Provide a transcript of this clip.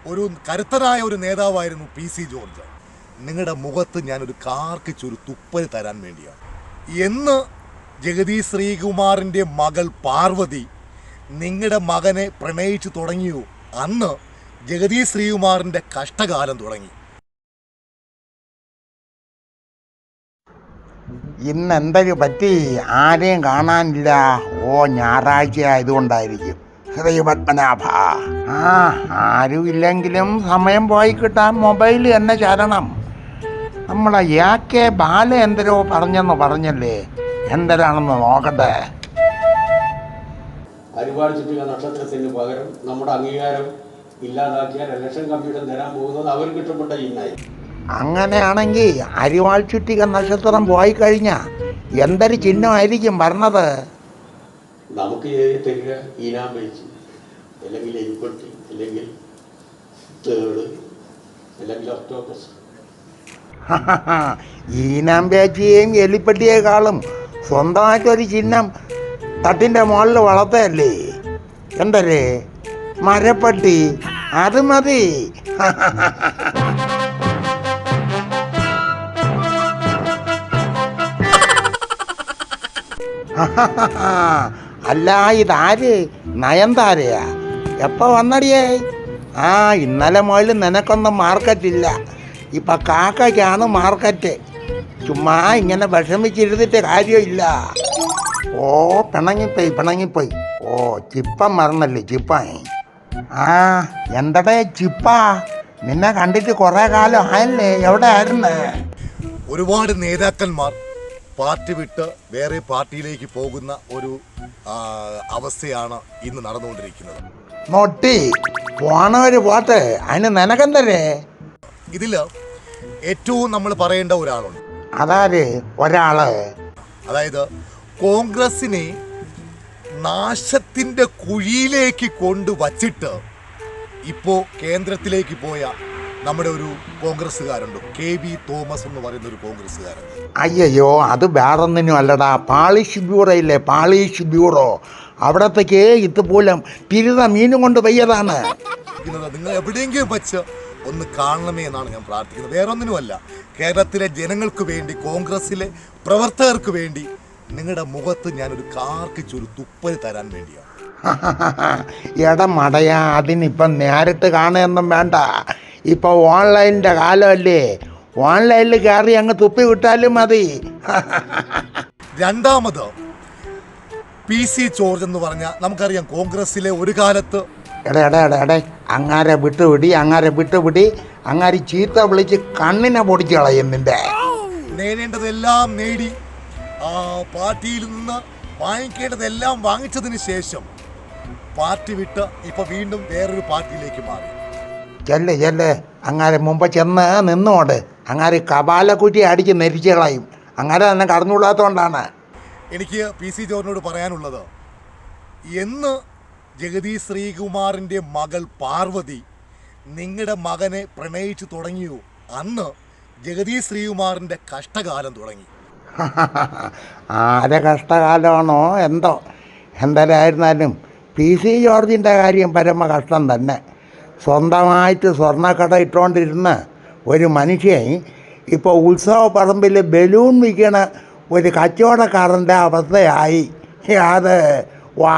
ഒരു കരുത്തനായ ഒരു നേതാവായിരുന്നു PC ജോർജ്. നിങ്ങളുടെ മുഖത്ത് ഞാനൊരു കാർക്കിച്ചൊരു തുപ്പൽ തരാൻ വേണ്ടിയാണ്. എന്ന് ജഗദീഷ് ശ്രീകുമാറിൻ്റെ മകൾ പാർവതി നിങ്ങളുടെ മകനെ പ്രണയിച്ചു തുടങ്ങിയോ അന്ന് ജഗദീഷ് ശ്രീകുമാറിൻ്റെ കഷ്ടകാലം തുടങ്ങി. ഇന്ന് എന്തൊരു പറ്റി? ആരെയും കാണാനില്ല. ഞായറാഴ്ച ആയതുകൊണ്ടായിരിക്കും. ശ്രീപത്മനാഭ, ആരുമില്ലെങ്കിലും സമയം പോയി കിട്ടാൻ മൊബൈൽ തന്നെ ചരണം. നമ്മളെ AK ബാല എന്തരോ പറഞ്ഞല്ലേ, എന്തരാണെന്ന് നോക്കട്ടെ. അരിവാൾ ചുറ്റിക നക്ഷത്രത്തിന് പകരം നമ്മുടെ അംഗീകാരം ഇല്ലാതാക്കിയാൽ ഇലക്ഷൻ കമ്മീഷൻ തരാൻ പോകുന്നത് അവർക്ക് ഇഷ്ടപ്പെട്ട ചിഹ്നമായി. അങ്ങനെയാണെങ്കിൽ അരിവാൾ ചുറ്റിക നക്ഷത്രം പോയി കഴിഞ്ഞാൽ എന്തൊരു ചിഹ്നമായിരിക്കും പറഞ്ഞത്? നമുക്ക് തരിക ഈനാം വെച്ച്, അല്ലെങ്കിൽ എലിപ്പെട്ടി, അല്ലെങ്കിൽ തേട്, അല്ലെങ്കിൽ ഒക്ടോപ്പസ്. ഈനാം പേച്ചിയെയും എലിപ്പെട്ടിയേക്കാളും സ്വന്തമായിട്ടൊരു ചിഹ്നം തട്ടിൻ്റെ മുകളിൽ വളർത്തല്ലേ. എന്തരേ മരപ്പട്ടി, അത് മതി. അല്ല, ഇതാര്? നയൻതാരയാ? എപ്പോൾ വന്നടിയേ? ഇന്നലെ മുതൽ നിനക്കൊന്നും മാർക്കറ്റില്ല. ഇപ്പം കാക്കയ്ക്കാണ് മാർക്കറ്റ്. ചുമ്മാ ഇങ്ങനെ വിഷമിച്ചിരുന്നിട്ട് കാര്യമില്ല. പിണങ്ങിപ്പോയി. ചിപ്പൻ മറന്നല്ലേ ചിപ്പൻ? എന്തടേ ചിപ്പാ, നിന്നെ കണ്ടിട്ട് കുറേ കാലം ആയല്ലേ, എവിടെ ആയിരുന്നു? ഒരുപാട് നേതാക്കന്മാർ പാർട്ടി വിട്ട് വേറെ പാർട്ടിയിലേക്ക് പോകുന്ന ഒരു അവസ്ഥയാണ് ഇന്ന് നടന്നുകൊണ്ടിരിക്കുന്നത്. നോട്ടി പോണവര് പോട്ടെ, അതിന് നിനക്കെന്തരേ? ഇതിൽ ഏറ്റവും നമ്മൾ പറയേണ്ട ഒരാളുണ്ട്. അതാര് ഒരാള്? അതായത് കോൺഗ്രസിനെ നാശത്തിൻ്റെ കുഴിയിലേക്ക് കൊണ്ടുവച്ചിട്ട് ഇപ്പോൾ കേന്ദ്രത്തിലേക്ക് പോയ നമ്മുടെ ഒരു കോൺഗ്രസ്സുകാരുണ്ട്, KB തോമസ് എന്ന് പറയുന്ന ഒരു കോൺഗ്രസ്സുകാരൻ. അയ്യോ, അത് വേറൊന്നിനും അല്ലടാ, പാളിഷ് ബ്യൂറോ ഇല്ലേ, പാളിഷ് ബ്യൂറോ. അവിടത്തേക്ക് ഇതുപോലും തിരുത മീനും കൊണ്ട് പെയ്യതാണ്. നിങ്ങൾ എവിടെയെങ്കിലും വെച്ച് ഒന്ന് കാണണമേ എന്നാണ് ഞാൻ പ്രാർത്ഥിക്കുന്നത്. വേറൊന്നിനുമല്ല, കേരളത്തിലെ ജനങ്ങൾക്ക് വേണ്ടി, കോൺഗ്രസിലെ പ്രവർത്തകർക്ക് വേണ്ടി നിങ്ങളുടെ മുഖത്ത് ഞാനൊരു കാർക്കിച്ചൊരു തുപ്പൽ തരാൻ വേണ്ടിയാണ്. മടയാ, അതിനിപ്പം നേരിട്ട് കാണുകയൊന്നും വേണ്ട. ഇപ്പോൾ ഓൺലൈനിൻ്റെ കാലമല്ലേ, ഓൺലൈനിൽ കയറി അങ്ങ് തുപ്പി വിട്ടാലും മതി. രണ്ടാമത് PC ജോർജ് എന്ന് പറഞ്ഞാൽ നമുക്കറിയാം, കോൺഗ്രസിലെ ഒരു കാലത്ത് അങ്ങാരെ വിട്ടുപിടി, അങ്ങാരി ചീത്ത വിളിച്ച് കണ്ണിനെ പൊടിച്ച് കളയുന്നുണ്ട്. നേടേണ്ടതെല്ലാം നേടി, പാർട്ടിയിൽ നിന്ന് വാങ്ങിക്കേണ്ടതെല്ലാം വാങ്ങിച്ചതിന് ശേഷം പാർട്ടി വിട്ട് ഇപ്പൊ വീണ്ടും വേറൊരു പാർട്ടിയിലേക്ക് മാറി. ചെല്ല് അങ്ങാരെ മുമ്പ് ചെന്ന് നിന്നോട്. അങ്ങാര് കപാലക്കുറ്റി അടിച്ച് നെരിച്ച് കളയും. അങ്ങനെ തന്നെ കടന്നുകൂടാത്തതുകൊണ്ടാണ്. എനിക്ക് PC ജോർജിനോട് പറയാനുള്ളത്, എന്ന് ജഗദീഷ് ശ്രീകുമാറിൻ്റെ മകൾ പാർവതി നിങ്ങളുടെ മകനെ പ്രണയിച്ചു തുടങ്ങിയോ അന്ന് ജഗദീഷ് ശ്രീകുമാറിൻ്റെ കഷ്ടകാലം തുടങ്ങി. ആരെ കഷ്ടകാലമാണോ എന്തോ. എന്തായാലും PC ജോർജിൻ്റെ കാര്യം പരമ കഷ്ടം തന്നെ. സ്വന്തമായിട്ട് സ്വർണ്ണക്കട ഇട്ടുകൊണ്ടിരുന്ന ഒരു മനുഷ്യൻ ഇപ്പോൾ ഉത്സവ പറമ്പിൽ ബലൂൺ വിൽക്കണ ഒരു കച്ചവടക്കാരൻ്റെ അവസ്ഥയായി. അത് വാ